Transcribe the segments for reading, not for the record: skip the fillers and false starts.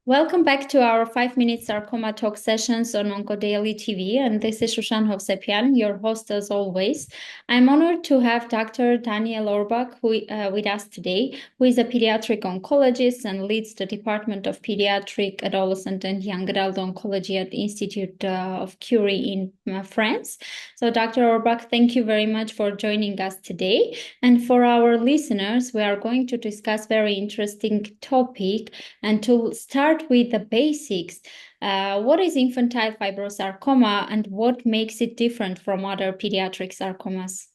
Welcome back to our 5-minute Sarcoma Talk sessions on OncoDaily TV, and this is Shushan Hovsepyan, your host as always. I'm honored to have Dr. Daniel Orbach with us today, who is a pediatric oncologist and leads the Department of Pediatric, Adolescent, and Young Adult Oncology at the Institut of Curie in France. So, Dr. Orbach, thank you very much for joining us today. And for our listeners, we are going to discuss very interesting topic. And to start with the basics, what is infantile fibrosarcoma and what makes it different from other pediatric sarcomas?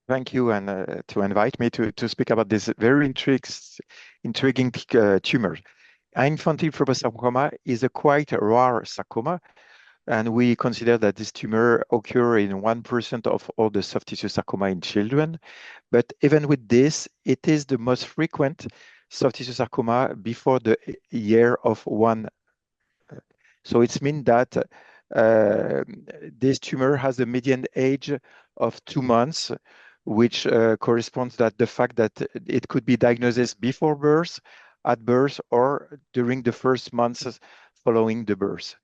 Thank you, and to invite me to speak about this very intriguing tumor. Infantile fibrosarcoma is a quite rare sarcoma, and we consider that this tumor occurs in 1% of all the soft tissue sarcoma in children. But even with this, it is the most frequent soft tissue sarcoma before the year of one. So it means that this tumor has a median age of 2 months, which corresponds to the fact that it could be diagnosed before birth, at birth, or during the first months following the birth.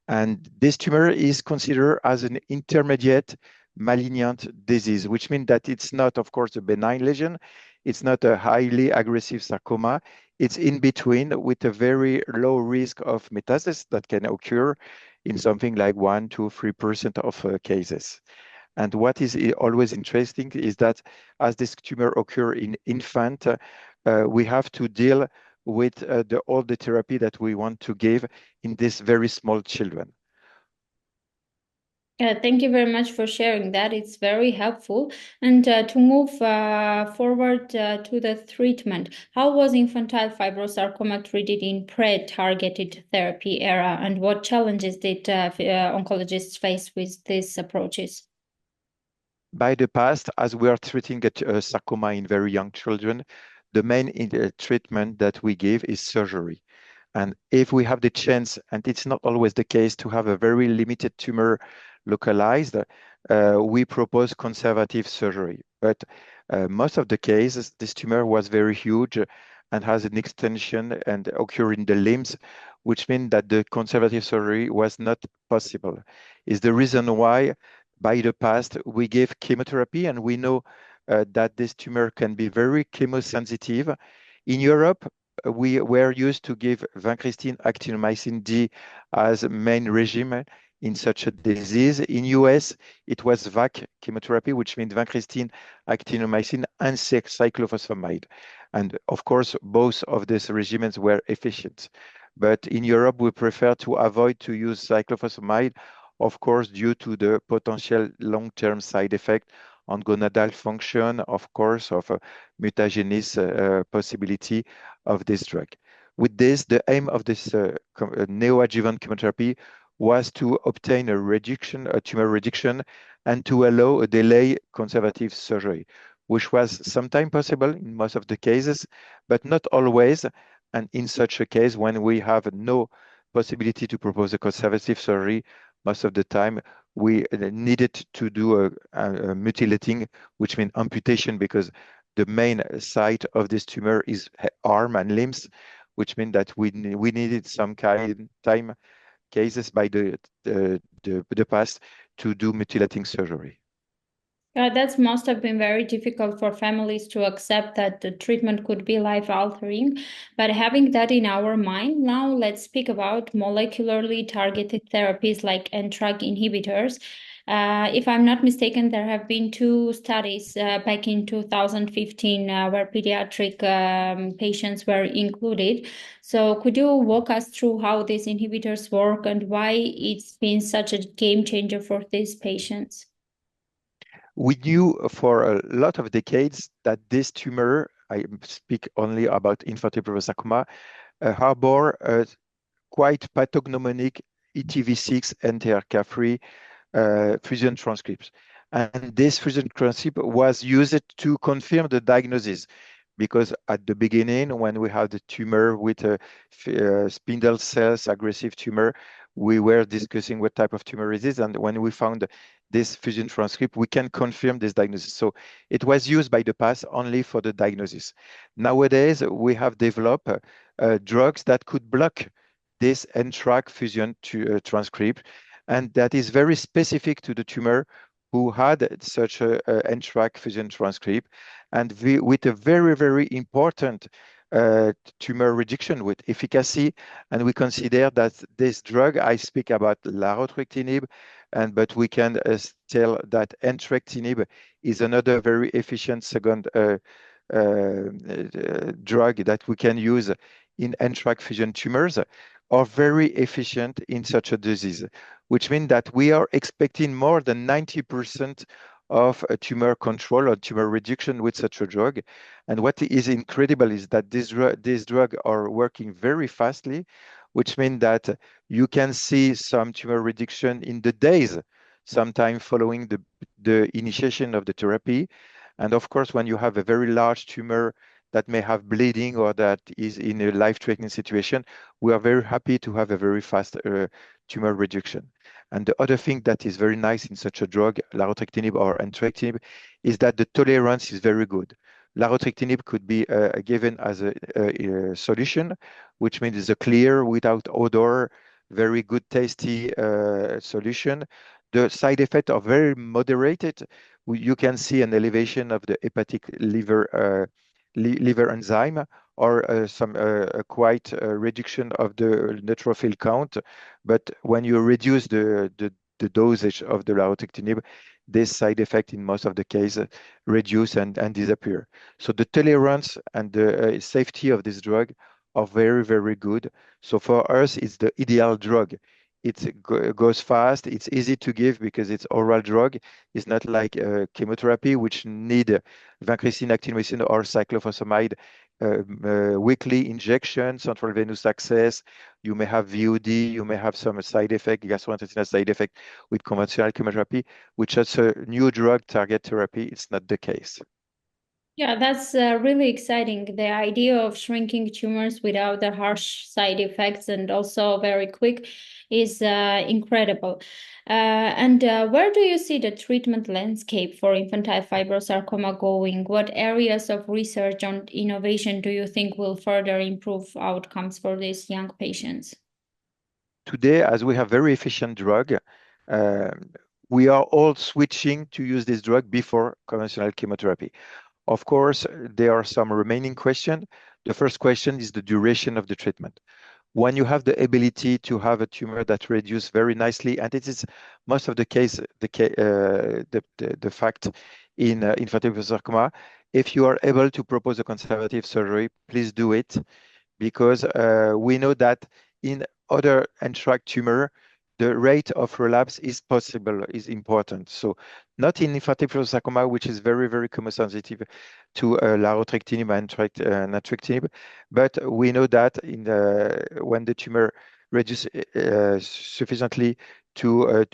And this tumor is considered as an intermediate malignant disease, which means that it's not, of course, a benign lesion. It's not a highly aggressive sarcoma. It's in between with a very low risk of metastasis that can occur in something like 1 to 3% of cases. And what is always interesting is that as this tumor occurs in infant, we have to deal with all the therapy that we want to give in these very small children. Thank you very much for sharing that. It's very helpful. And to move forward to the treatment, how was infantile fibrosarcoma treated in pre-targeted therapy era, and what challenges did oncologists face with these approaches? By the past, as we are treating a sarcoma in very young children, the main treatment that we give is surgery. And if we have the chance, and it's not always the case, to have a very limited tumor localized, we propose conservative surgery. But most of the cases, this tumor was very huge and has an extension and occur in the limbs, which means that the conservative surgery was not possible. Is the reason why, by the past, we gave chemotherapy, and we know that this tumor can be very chemosensitive. In Europe, we were used to give vincristine actinomycin D as main regimen in such a disease. In US, it was VAC chemotherapy, which means vincristine, actinomycin, and cyclophosphamide. And of course, both of these regimens were efficient. But in Europe, we prefer to avoid to use cyclophosphamide, of course, due to the potential long-term side effect on gonadal function, of course, of mutagenesis possibility of this drug. With this, the aim of this neoadjuvant chemotherapy was to obtain a tumor reduction, and to allow a delay conservative surgery, which was sometimes possible in most of the cases, but not always. And in such a case, when we have no possibility to propose a conservative surgery, most of the time we needed to do a mutilating, which means amputation, because the main site of this tumor is arm and limbs, which means that we needed some time cases by the past to do mutilating surgery. That must have been very difficult for families to accept that the treatment could be life-altering. But having that in our mind, now let's speak about molecularly targeted therapies like NTRK inhibitors. If I'm not mistaken, there have been 2 studies back in 2015 where pediatric patients were included. So could you walk us through how these inhibitors work and why it's been such a game changer for these patients? We knew for a lot of decades that this tumor, I speak only about infantile fibrosarcoma, harbor a quite pathognomonic ETV6 NTRK3 fusion transcripts. And this fusion transcript was used to confirm the diagnosis, because at the beginning, when we had the tumor with a spindle cells aggressive tumor, we were discussing what type of tumor it is. And when we found this fusion transcript, we can confirm this diagnosis. So it was used by the past only for the diagnosis. Nowadays, we have developed drugs that could block this NTRK fusion transcript, and that is very specific to the tumor who had such a NTRK fusion transcript, and with a very, very important tumor reduction with efficacy. And we consider that this drug, I speak about Larotrectinib, but we can tell that Entrectinib is another very efficient second drug that we can use in NTRK fusion tumors, are very efficient in such a disease, which means that we are expecting more than 90% of a tumor control or tumor reduction with such a drug. And what is incredible is that these drugs are working very fastly, which means that you can see some tumor reduction in the days, sometime following the initiation of the therapy. And of course, when you have a very large tumor that may have bleeding or that is in a life-threatening situation, we are very happy to have a very fast tumor reduction. And the other thing that is very nice in such a drug, Larotrectinib or Entrectinib, is that the tolerance is very good. Larotrectinib could be given as a solution, which means it's a clear, without odor, very good, tasty solution. The side effects are very moderated. You can see an elevation of the hepatic liver enzyme, or some quite reduction of the neutrophil count. But when you reduce the dosage of the Larotrectinib, this side effect in most of the cases reduce and disappear. So the tolerance and the safety of this drug are very, very good. So for us, it's the ideal drug. It goes fast. It's easy to give because it's oral drug. It's not like chemotherapy, which need vancomycin, actinomycin, or cyclophosphamide weekly injection, central venous access. You may have VOD. You may have some side effect, gastrointestinal side effect with conventional chemotherapy, which is a new drug target therapy. It's not the case. Yeah, that's really exciting. The idea of shrinking tumors without the harsh side effects and also very quick is incredible. Where do you see the treatment landscape for infantile fibrosarcoma going? What areas of research and innovation do you think will further improve outcomes for these young patients? Today, as we have very efficient drug, uh, we are all switching to use this drug before conventional chemotherapy. Of course, there are some remaining questions. The first question is the duration of the treatment. When you have the ability to have a tumor that reduces very nicely, and it is most of the case, the fact in infantile fibrosarcoma, if you are able to propose a conservative surgery, please do it, because we know that in other NTRK tumor, the rate of relapse is possible, is important. So not in infantile fibrosarcoma, which is very, very chemosensitive to Larotrectinib and Entrectinib, but we know that when the tumor reduces sufficiently to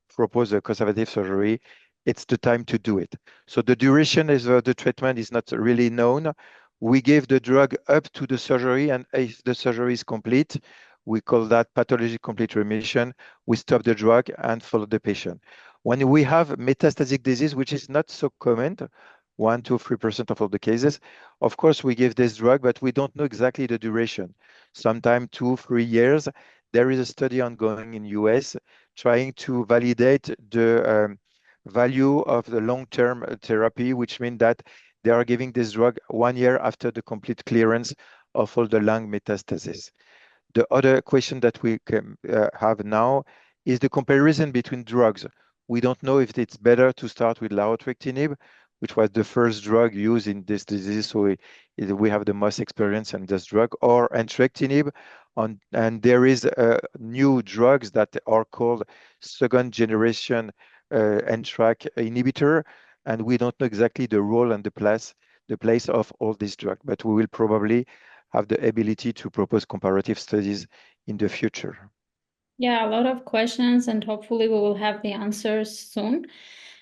propose a conservative surgery, it's the time to do it. So the duration of the treatment is not really known. We give the drug up to the surgery, and if the surgery is complete, we call that pathologic complete remission. We stop the drug and follow the patient. When we have metastatic disease, which is not so common, 1 to 3% of all the cases, of course, we give this drug, but we don't know exactly the duration. Sometime 2, 3 years. There is a study ongoing in US trying to validate the value of the long-term therapy, which means that they are giving this drug 1 year after the complete clearance of all the lung metastasis. The other question that we can have now is the comparison between drugs. We don't know if it's better to start with Larotrectinib, which was the first drug used in this disease, so we have the most experience in this drug, or Entrectinib. And there is new drugs that are called second generation NTRK inhibitor, and we don't know exactly the role and the place of all these drugs, but we will probably have the ability to propose comparative studies in the future. Yeah, a lot of questions, and hopefully we will have the answers soon.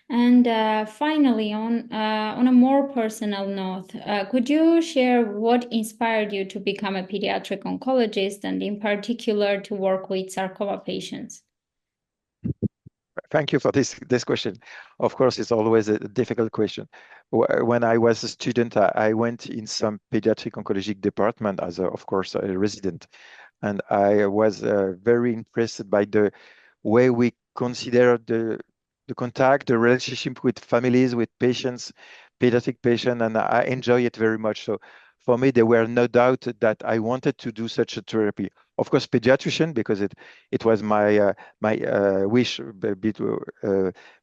And finally, on a more personal note, could you share what inspired you to become a pediatric oncologist and in particular to work with sarcoma patients? Thank you for this question. Of course, it's always a difficult question. When I was a student, I went in some pediatric oncology department as, of course, a resident, and I was very impressed by the way we consider the contact, the relationship with families, with patients, pediatric patients, and I enjoy it very much. So for me, there were no doubt that I wanted to do such a therapy. Of course, pediatrician, because it was my wish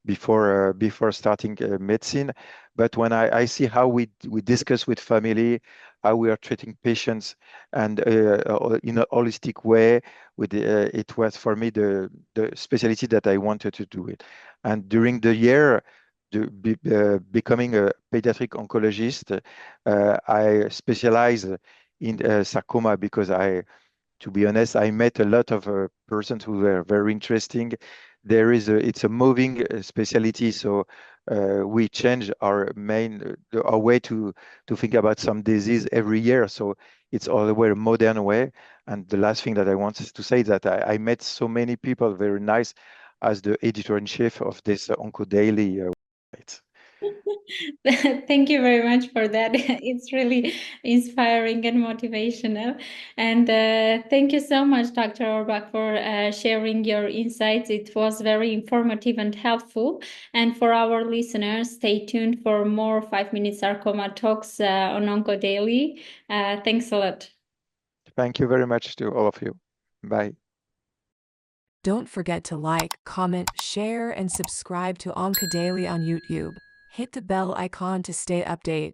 before starting medicine. But when I see how we discuss with family, how we are treating patients, and in a holistic way, it was for me the specialty that I wanted to do it. And during the year, becoming a pediatric oncologist, I specialize in sarcoma because to be honest, I met a lot of persons who were very interesting. It's a moving specialty, so we change our way to think about some disease every year. So it's all the way a modern way. And the last thing that I wanted to say is that I met so many people, very nice, as the editor-in-chief of this OncoDaily website. Thank you very much for that. It's really inspiring and motivational. And thank you so much, Dr. Orbach, for sharing your insights. It was very informative and helpful. And for our listeners, stay tuned for more 5-minute sarcoma talks on OncoDaily. Thanks a lot. Thank you very much to all of you. Bye. Don't forget to like, comment, share, and subscribe to OncoDaily on YouTube. Hit the bell icon to stay updated.